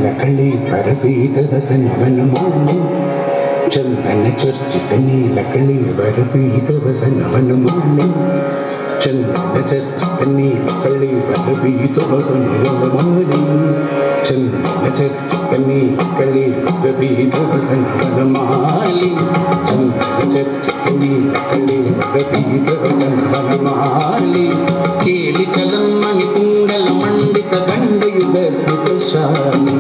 ನೀಲಕಳಿ ಬರಬೀದ ವಸನವನಮಾಲಿ ಚಂದನ ಚರ್ಚಿತ ನೀಲಕಳಿ ಬರಬೀದ ವಸನವನಮಾಲಿ ಚಂದನ ಚರ್ಚಿತ ನೀಲಕಳಿ ಬರಬೀದ ವಸನವನಮಾಲಿ ಚಂದನ ಚರ್ಚಿತ ನೀಲಕಳಿ ಬರಬೀದ ವಸನವನಮಾಲಿ ಚಂದನ ಚರ್ಚಿತ ನೀಲಕಳಿ ಬರಬೀದ ವಸನವನಮಾಲಿ ಕೇಳಿ ಚಲಮ್ಮನಿ ಕುಂಡಲ ಮಂಡಿತ ಗಂಡಯುಗ ಸ್ಮಿತಶಾಲಿ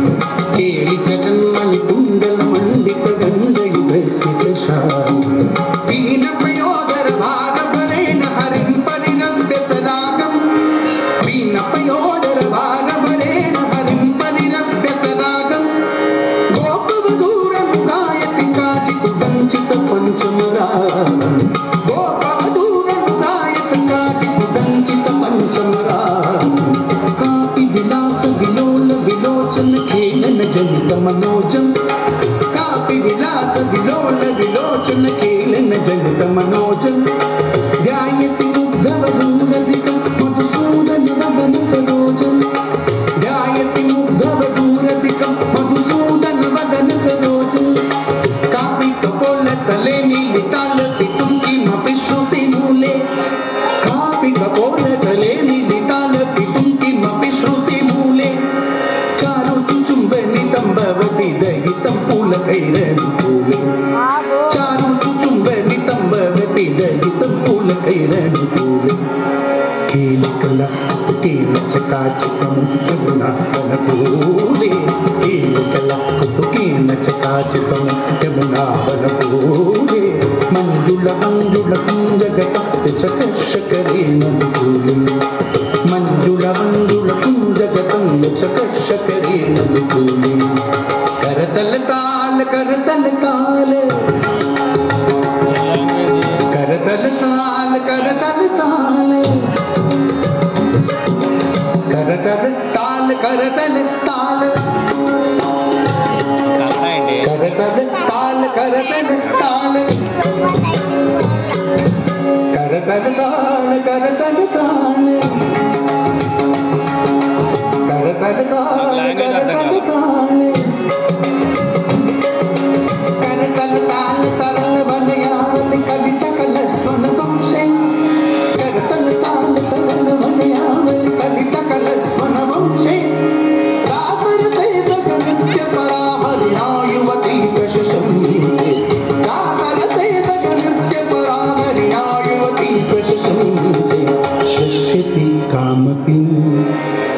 ಕೇಳಿ ಜಗನ್ಮನಿ ಕುಂಡಲ ಮಂಡಿತ ಗಂಡಯುಗ ಸ್ಮಿತಶಾಲಿ ದೀನ ಪಯೋಧರ ಭಾಗವರೇಣ ಹರಿಂಪರಿರಭ್ಯ ಸದಾಗಂ ದೀನ ಪಯೋಧರ ಭಾಗವರೇಣ ಹರಿಂಪರಿರಭ್ಯ ಸದಾಗಂ ಗೋಪವಧೂರನು ಗಾಯತಿ ಕಾಚಿ ಕುದಂಚಿತ ಪಂಚಮರಾಗಂ ಗೋಪವಧೂರನು ಗಾಯತಿ ಕಾಚಿ ಕುದಂಚಿತ ಪಂಚಮರಾಗಂ ಕಾಪಿ ವಿಲಾಸ ವಿಲೋಲ ವಿलोचन खेलन जनित मनोजम कापि विलास विलोल विलोचन खेलन जनित मनोजम ध्यायति मुग्धवधूरधिकं मधुसूदन वदन सरोजम ध्यायति मुग्धवधूरधिकं मधुसूदन वदन सरोजम कापि कपोल तले नीलिताल पितुंकी मपि श्रुति मूले कापि कपोल तले नीलिताल पितुंकी मपि श्रुति मूले चारु चुचुंबनी तंबवती दहितं पूलकैरनि पूले चारु चुचुंबनी तंबवती दहितं पूलकैरनि पूले कीलकला कीलचकाचितं यमुना वनपूले कीलकला कीलचकाचितं यमुना वनपूले मंजुल अंजुल कुंजगत चकशकरेण पूले मंजुल मंजुल कुंजगतं चकशकरेण पूले करतल ताल करतल ताल करतल ताल करतल ताल करतल ताल करतल ताल करतल ताल करतल ताल करतल ताल करतल ताल करतल ताल करतल ताल करतल ताल तरल वलयावल कलित कलस्वन वंशे करतल ताल तरल वलयावल कलित कलस्वन वंशे रामर से जगनित्य परामरिया युवती प्रशंसिते रामर से जगनित्य परामरिया युवती प्रशंसिते शश्यति कामपि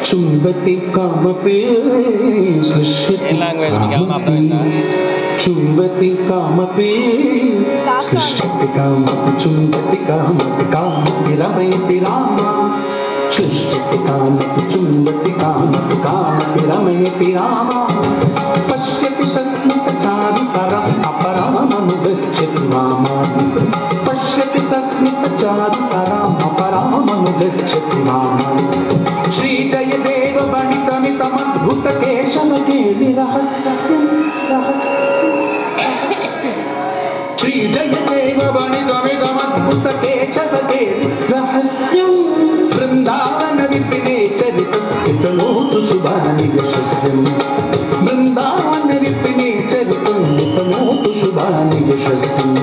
चुंबति कामपि शश्यति कामपि चुंबति कामपि सृष्टि कामपि चुंबति कामपि कामपि रमयति रामा सृष्टि कामपि चुंबति कामपि कामपि रमयति रामा पश्यति सस्मितचारुतरम् अपरामनुगच्छति मामा पश्यति सस्मितचारुतरम् अपरामनुगच्छति मामा श्रीजयदेव बणितमितमद्भुतकेशव केलि रहस्यं श्रीजयदेव बणितमितमद्भुतकेशव केलि रहस्यं वृन्दावन विपिने चरितं हितनोतु शुभानि यशस्यं वृन्दावन विपिने चरितं हितनोतु शुभानि यशस्यम्